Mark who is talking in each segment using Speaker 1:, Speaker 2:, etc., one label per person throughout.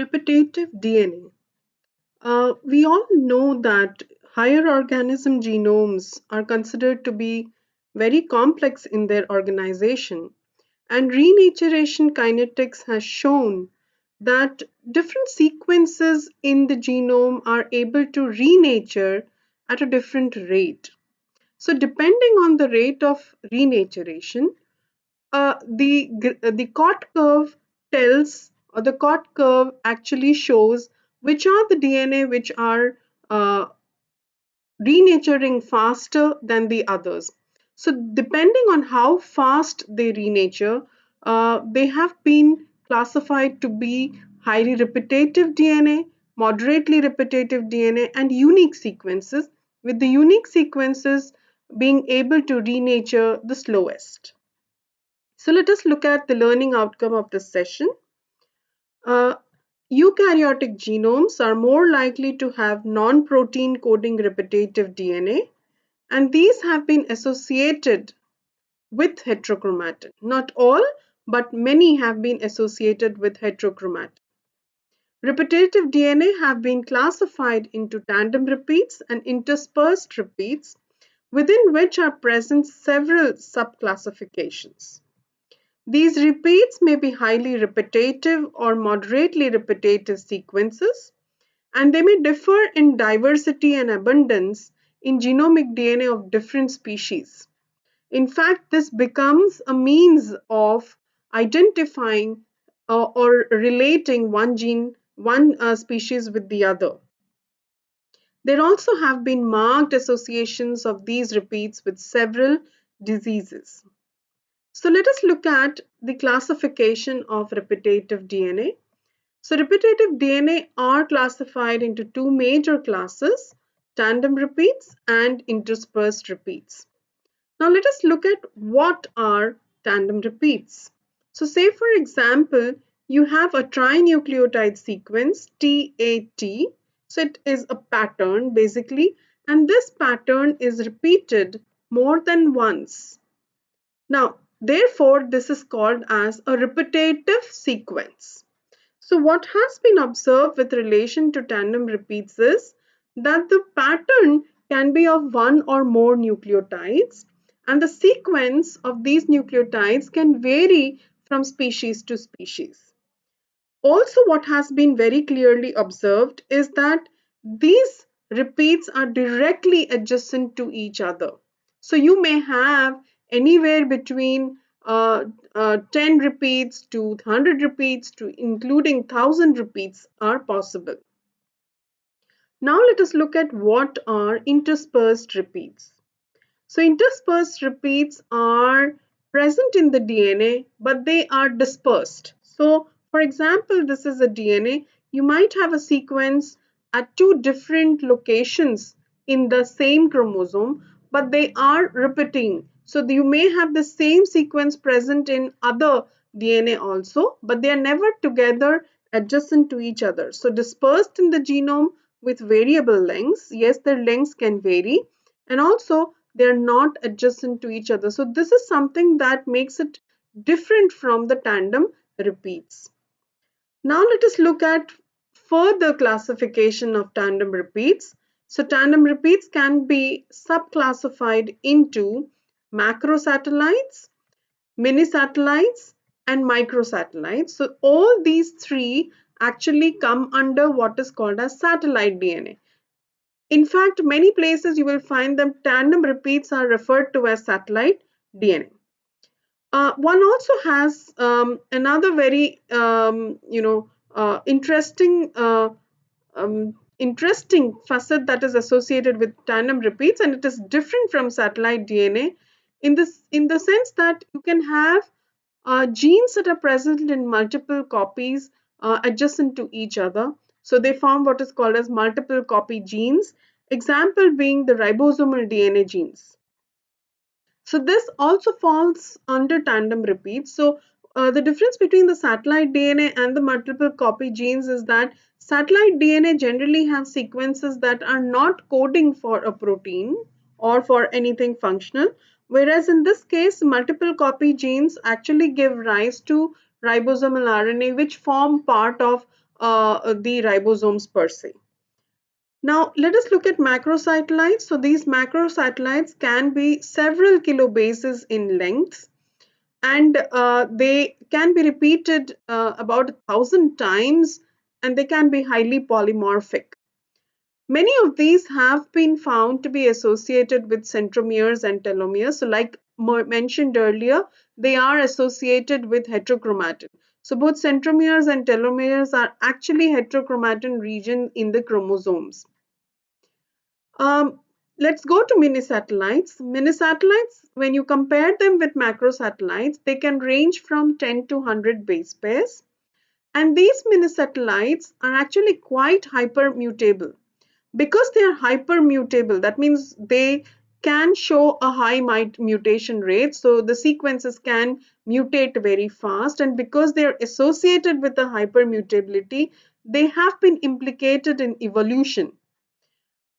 Speaker 1: Repetitive DNA. We all know that higher organism genomes are considered to be very complex in their organization, and renaturation kinetics has shown that different sequences in the genome are able to renature at a different rate. So, depending on the rate of renaturation, the COT curve tells, or the COT curve actually shows which are the DNA which are uh, renaturing faster than the others. So depending on how fast they renature, they have been classified to be highly repetitive DNA, moderately repetitive DNA, and unique sequences, with the unique sequences being able to renature the slowest. So let us look at the learning outcome of this session. Uh, Eukaryotic genomes are more likely to have non-protein coding repetitive DNA, and these have been associated with heterochromatin. Not all, but many have been associated with heterochromatin. Repetitive DNA have been classified into tandem repeats and interspersed repeats, within which are present several subclassifications. These repeats may be highly repetitive or moderately repetitive sequences, and they may differ in diversity and abundance in genomic DNA of different species. In fact, this becomes a means of identifying or relating one species with the other. There also have been marked associations of these repeats with several diseases. So let us look at the classification of repetitive DNA. So repetitive DNA are classified into two major classes, tandem repeats and interspersed repeats. Now let us look at what are tandem repeats. So say for example, you have a trinucleotide sequence TAT. So it is a pattern basically, and this pattern is repeated more than once. Now, therefore, this is called as a repetitive sequence. So what has been observed with relation to tandem repeats is that the pattern can be of one or more nucleotides, and the sequence of these nucleotides can vary from species to species. Also, what has been very clearly observed is that these repeats are directly adjacent to each other. So you may have anywhere between 10 repeats to 100 repeats to including 1000 repeats are possible. Now let us look at what are interspersed repeats. So interspersed repeats are present in the DNA, but they are dispersed. So for example, this is a DNA. You might have a sequence at two different locations in the same chromosome, but they are repeating. So you may have the same sequence present in other DNA also, but they are never together adjacent to each other. So dispersed in the genome with variable lengths. Yes, their lengths can vary, and also they're not adjacent to each other. So this is something that makes it different from the tandem repeats. Now let us look at further classification of tandem repeats. So tandem repeats can be subclassified into macrosatellites, mini satellites, and microsatellites. So all these three actually come under what is called as satellite DNA. In fact, many places you will find them tandem repeats are referred to as satellite DNA. One also has another very interesting facet that is associated with tandem repeats, and it is different from satellite DNA in the sense that you can have genes that are present in multiple copies adjacent to each other. So they form what is called as multiple copy genes. Example being the ribosomal DNA genes. So this also falls under tandem repeats. So the difference between the satellite DNA and the multiple copy genes is that satellite DNA generally have sequences that are not coding for a protein or for anything functional, whereas in this case multiple copy genes actually give rise to ribosomal RNA, which form part of the ribosomes per se. Now, let us look at macrosatellites. So, these macrosatellites can be several kilobases in length, and they can be repeated about 1,000 times, and they can be highly polymorphic. Many of these have been found to be associated with centromeres and telomeres. So, like mentioned earlier, they are associated with heterochromatin. So, both centromeres and telomeres are actually heterochromatin region in the chromosomes. Um, let's go to mini satellites. Mini satellites, when you compare them with macrosatellites, they can range from 10 to 100 base pairs. And these mini satellites are actually quite hypermutable. Because they are hypermutable, that means they can show a high mutation rate. So the sequences can mutate very fast. And because they are associated with the hypermutability, they have been implicated in evolution,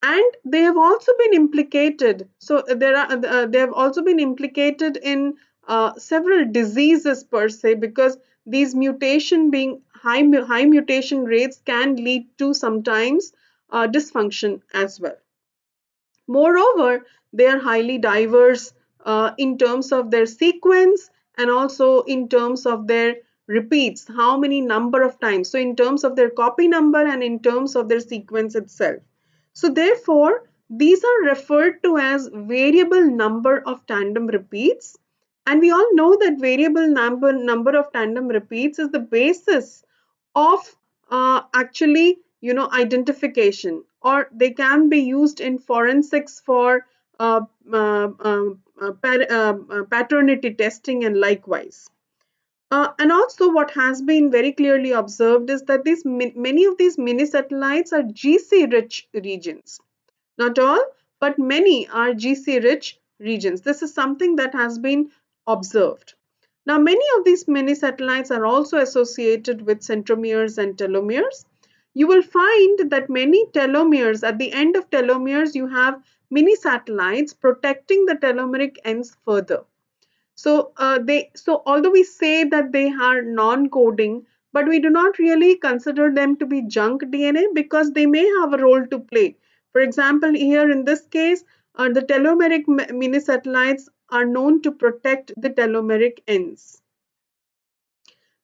Speaker 1: and they have also been implicated, so they have also been implicated in several diseases per se, because these mutation being high mutation rates can lead to sometimes dysfunction as well. Moreover, they are highly diverse in terms of their sequence, and also in terms of their repeats, how many number of times. So, in terms of their copy number and in terms of their sequence itself. So, therefore, these are referred to as variable number of tandem repeats. And we all know that variable number of tandem repeats is the basis of actually, identification, or they can be used in forensics for paternity testing and likewise. And also, what has been very clearly observed is that many of these mini satellites are GC rich regions. Not all, but many are GC rich regions. This is something that has been observed. Now, many of these mini satellites are also associated with centromeres and telomeres. You will find that many telomeres, at the end of telomeres, you have mini satellites protecting the telomeric ends further. So although we say that they are non-coding, but we do not really consider them to be junk DNA because they may have a role to play. For example, here in this case, the telomeric mini satellites are known to protect the telomeric ends.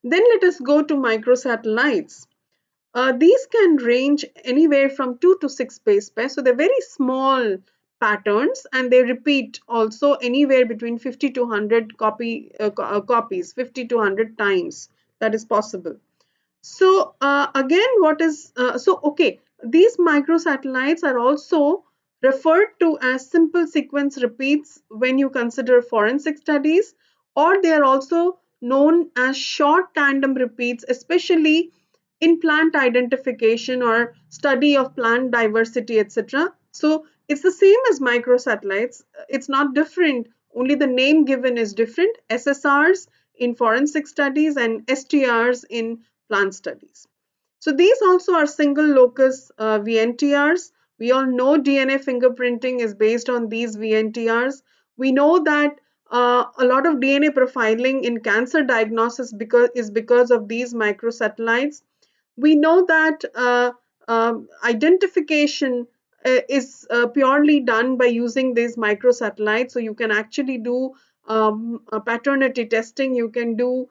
Speaker 1: Then let us go to microsatellites. These can range anywhere from 2 to 6 base pairs. So they're very small patterns, and they repeat also anywhere between 50 to 100 copies, 50 to 100 times. That is possible. So again, okay, these microsatellites are also referred to as simple sequence repeats when you consider forensic studies, or they are also known as short tandem repeats, especially in plant identification or study of plant diversity, etc. So it's the same as microsatellites. It's not different. Only the name given is different. SSRs in forensic studies and STRs in plant studies. So these also are single locus VNTRs. We all know DNA fingerprinting is based on these VNTRs. We know that a lot of DNA profiling in cancer diagnosis is because of these microsatellites. We know that identification is purely done by using these microsatellites. So you can actually do paternity testing, you can do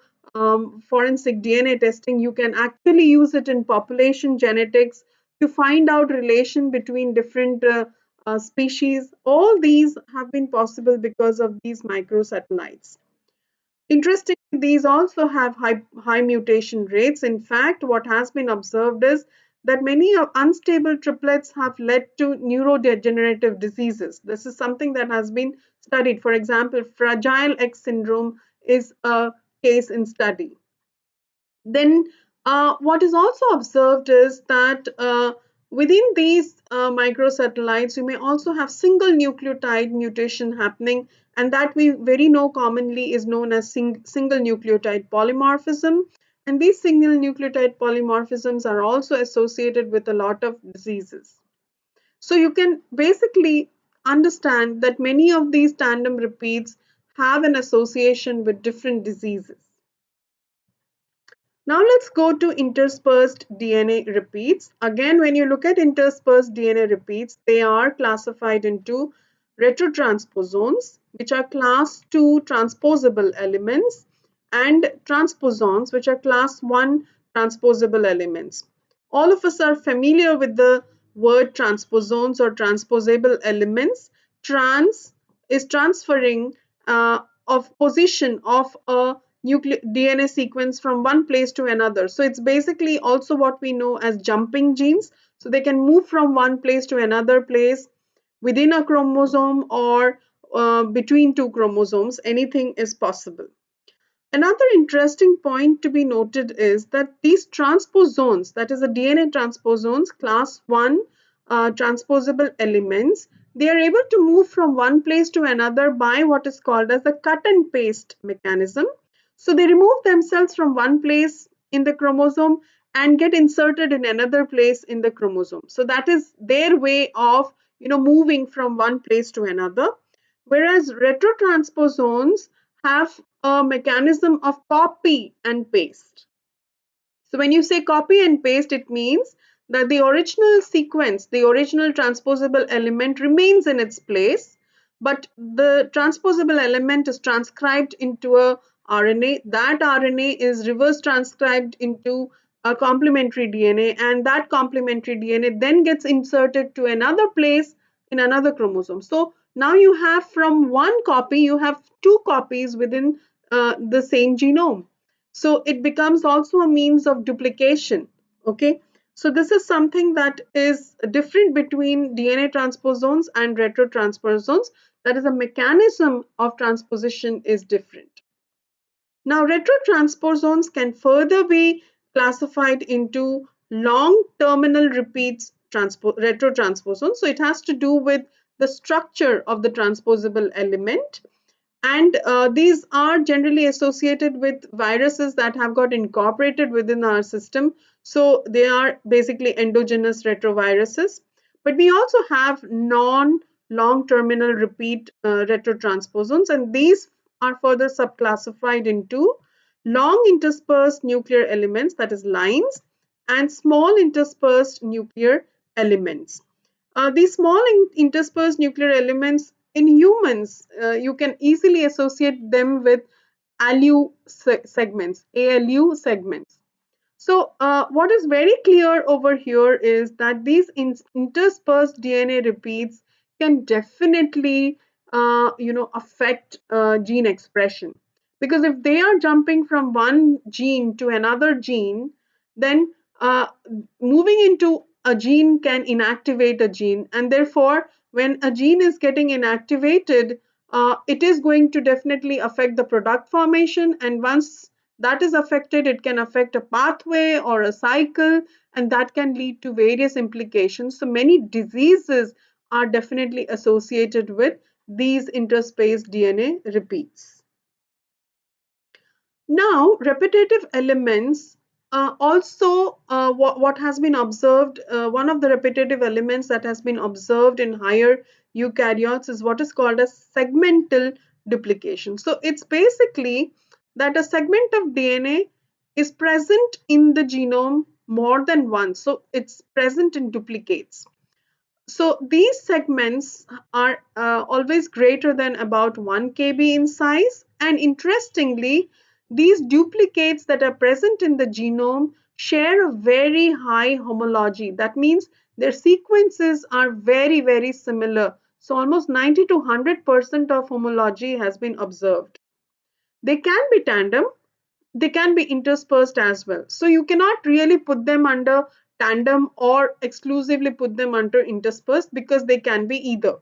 Speaker 1: forensic DNA testing, you can actually use it in population genetics to find out relation between different species. All these have been possible because of these microsatellites. Interestingly, these also have high mutation rates. In fact, what has been observed is that many unstable triplets have led to neurodegenerative diseases. This is something that has been studied. For example, Fragile X syndrome is a case in study. Then, what is also observed is that within these microsatellites, you may also have single nucleotide mutation happening, and that we very know commonly is known as single nucleotide polymorphism. And these single nucleotide polymorphisms are also associated with a lot of diseases. So you can basically understand that many of these tandem repeats have an association with different diseases. Now let's go to interspersed DNA repeats. Again, when you look at interspersed DNA repeats, they are classified into retrotransposons, which are class 2 transposable elements, and transposons, which are class 1 transposable elements. All of us are familiar with the word transposons or transposable elements. Trans is transferring of position of a nucleic DNA sequence from one place to another. So it's basically also what we know as jumping genes. So they can move from one place to another place within a chromosome or between two chromosomes. Anything is possible. Another interesting point to be noted is that these transposons, that is the DNA transposons, class 1 transposable elements, they are able to move from one place to another by what is called as the cut and paste mechanism. So they remove themselves from one place in the chromosome and get inserted in another place in the chromosome. So that is their way of moving from one place to another. Whereas retrotransposons have a mechanism of copy and paste. So when you say copy and paste, it means that the original sequence, the original transposable element remains in its place, but the transposable element is transcribed into a RNA. That RNA is reverse transcribed into a complementary DNA, and that complementary DNA then gets inserted to another place in another chromosome. So now you have from one copy, you have two copies within the same genome. So it becomes also a means of duplication. Okay, so this is something that is different between DNA transposons and retrotransposons. That is, a mechanism of transposition is different. Now, retrotransposons can further be classified into long terminal repeats retrotransposons. So it has to do with the structure of the transposable element, and these are generally associated with viruses that have got incorporated within our system. So they are basically endogenous retroviruses. But we also have non-long terminal repeat retrotransposons, and these are further subclassified into long interspersed nuclear elements, that is lines, and small interspersed nuclear elements. These small interspersed nuclear elements in humans, you can easily associate them with ALU segments. So, what is very clear over here is that these interspersed DNA repeats can definitely, affect gene expression. Because if they are jumping from one gene to another gene, then moving into a gene can inactivate a gene, and therefore, when a gene is getting inactivated, it is going to definitely affect the product formation, and once that is affected, it can affect a pathway or a cycle, and that can lead to various implications. So many diseases are definitely associated with these interspaced DNA repeats. Now, repetitive elements also, what has been observed, one of the repetitive elements that has been observed in higher eukaryotes is what is called as segmental duplication. So it's basically that a segment of DNA is present in the genome more than once. So it's present in duplicates. So these segments are always greater than about 1 kb in size, and interestingly, these duplicates that are present in the genome share a very high homology. That means their sequences are very, very similar. So almost 90 to 100% of homology has been observed. They can be tandem, they can be interspersed as well. So you cannot really put them under tandem or exclusively put them under interspersed, because they can be either.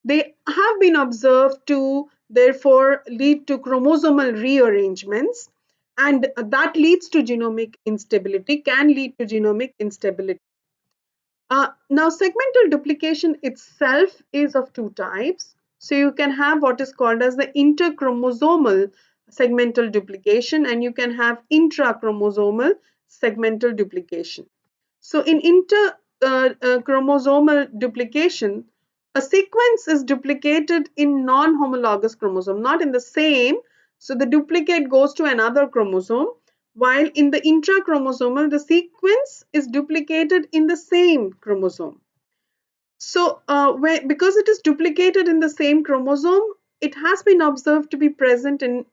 Speaker 1: They have been observed to therefore lead to chromosomal rearrangements, and that leads to genomic instability, can lead to genomic instability. Now, segmental duplication itself is of two types. So you can have what is called as the interchromosomal segmental duplication, and you can have intrachromosomal segmental duplication. So in interchromosomal duplication, a sequence is duplicated in non-homologous chromosome, not in the same. So the duplicate goes to another chromosome, while in the intrachromosomal, the sequence is duplicated in the same chromosome. So, because it is duplicated in the same chromosome, it has been observed to be present in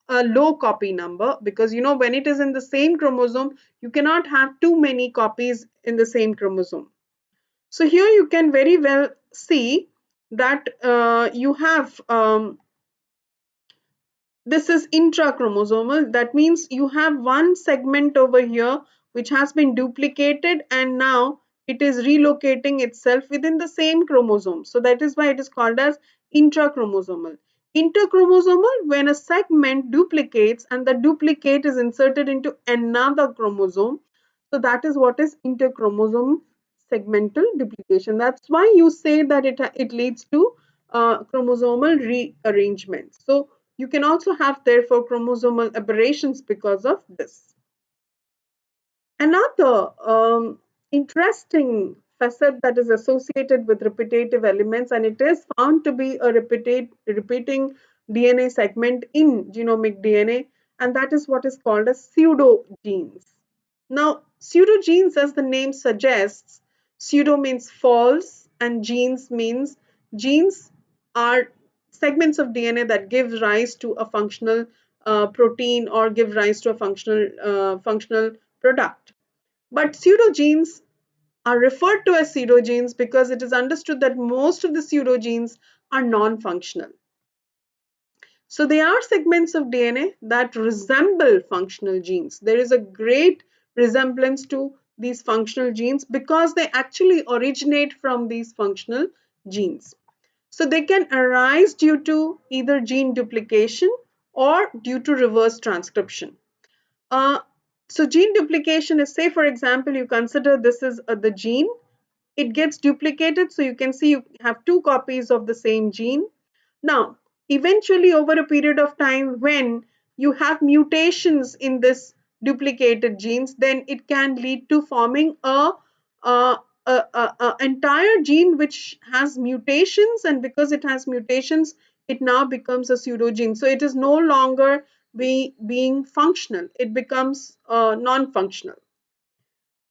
Speaker 1: a low copy number, because when it is in the same chromosome, you cannot have too many copies in the same chromosome. So here you can very well see that you have this is intrachromosomal. That means you have one segment over here which has been duplicated, and now it is relocating itself within the same chromosome. So that is why it is called as intrachromosomal. Interchromosomal, when a segment duplicates and the duplicate is inserted into another chromosome. So that is what is interchromosome segmental duplication. That's why you say that it leads to chromosomal rearrangement. So you can also have therefore chromosomal aberrations because of this. Another interesting facet that is associated with repetitive elements, and it is found to be a repeating DNA segment in genomic DNA, and that is what is called as pseudogenes. Now, pseudogenes, as the name suggests, pseudo means false and genes are segments of DNA that give rise to a functional protein or give rise to a functional product. But pseudogenes are referred to as pseudogenes because it is understood that most of the pseudogenes are non-functional. So they are segments of DNA that resemble functional genes. There is a great resemblance to these functional genes because they actually originate from these functional genes. So they can arise due to either gene duplication or due to reverse transcription. Uh, so gene duplication is, say for example, you consider this is the gene, it gets duplicated, so you can see you have two copies of the same gene. Now, eventually over a period of time, when you have mutations in this duplicated genes, then it can lead to forming a entire gene which has mutations, and because it has mutations, it now becomes a pseudogene. So it is no longer being functional, it becomes non-functional.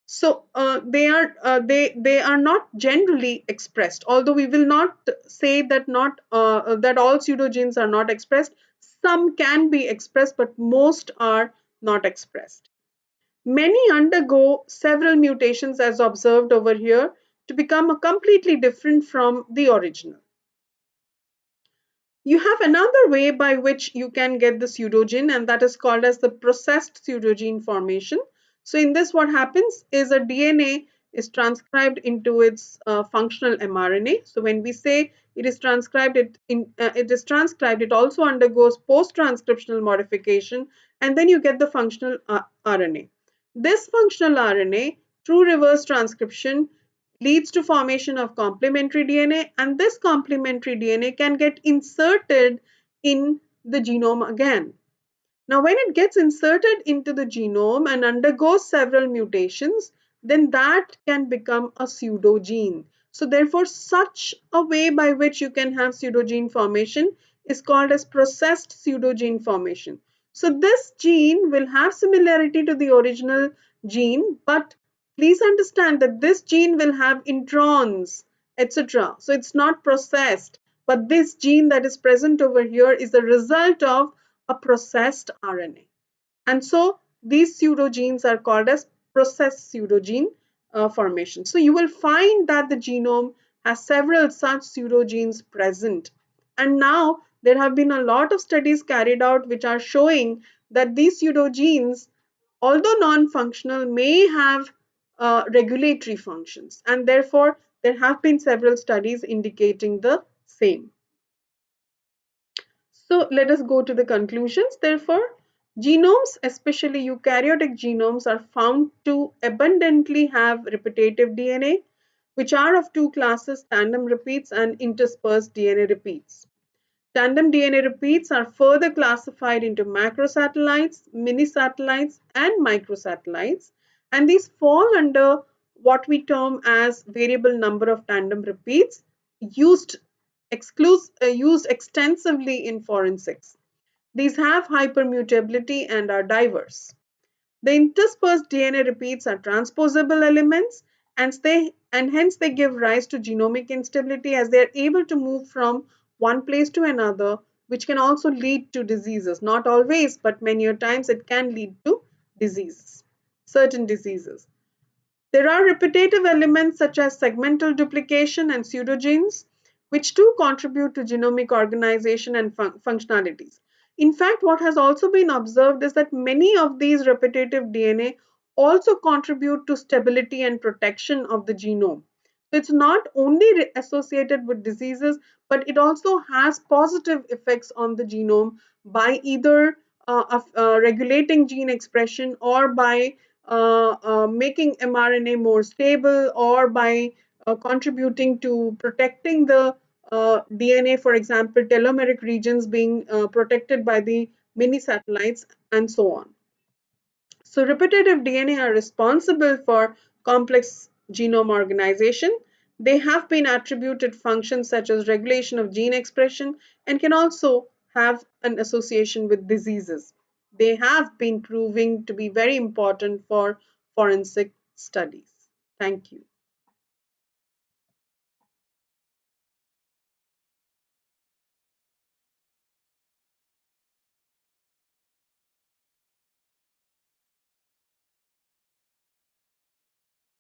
Speaker 1: So they are not generally expressed. Although we will not say that not that all pseudogenes are not expressed. Some can be expressed, but most are not expressed. Many undergo several mutations, as observed over here, to become a completely different from the original. You have another way by which you can get the pseudogene, and that is called as the processed pseudogene formation. So in this, what happens is a DNA is transcribed into its functional mRNA. So when we say it is transcribed, it also undergoes post-transcriptional modification, and then you get the functional RNA. This functional RNA, through reverse transcription, leads to formation of complementary DNA, and this complementary DNA can get inserted in the genome again. Now, when it gets inserted into the genome and undergoes several mutations, then that can become a pseudogene. So therefore, such a way by which you can have pseudogene formation is called as processed pseudogene formation. So this gene will have similarity to the original gene, but please understand that this gene will have introns, etc. So it's not processed, but this gene that is present over here is the result of a processed RNA. And so these pseudogenes are called as processed pseudogene formation. So you will find that the genome has several such pseudogenes present. And now there have been a lot of studies carried out which are showing that these pseudogenes, although non-functional, may have regulatory functions. And therefore, there have been several studies indicating the same. So let us go to the conclusions. Therefore, genomes, especially eukaryotic genomes, are found to abundantly have repetitive DNA, which are of two classes: tandem repeats and interspersed DNA repeats. Tandem DNA repeats are further classified into macrosatellites, mini-satellites, and microsatellites, and these fall under what we term as variable number of tandem repeats, used extensively in forensics. These have hypermutability and are diverse. The interspersed DNA repeats are transposable elements, and hence they give rise to genomic instability as they are able to move from one place to another, which can also lead to diseases. Not always, but many a times it can lead to diseases, certain diseases. There are repetitive elements such as segmental duplication and pseudogenes, which too contribute to genomic organization and functionalities. In fact, what has also been observed is that many of these repetitive DNA also contribute to stability and protection of the genome. So it's not only associated with diseases, but it also has positive effects on the genome by either regulating gene expression or by making mRNA more stable or by contributing to protecting the DNA, for example, telomeric regions being protected by the mini satellites and so on. So repetitive DNA are responsible for complex genome organization. They have been attributed functions such as regulation of gene expression and can also have an association with diseases. They have been proving to be very important for forensic studies. Thank you.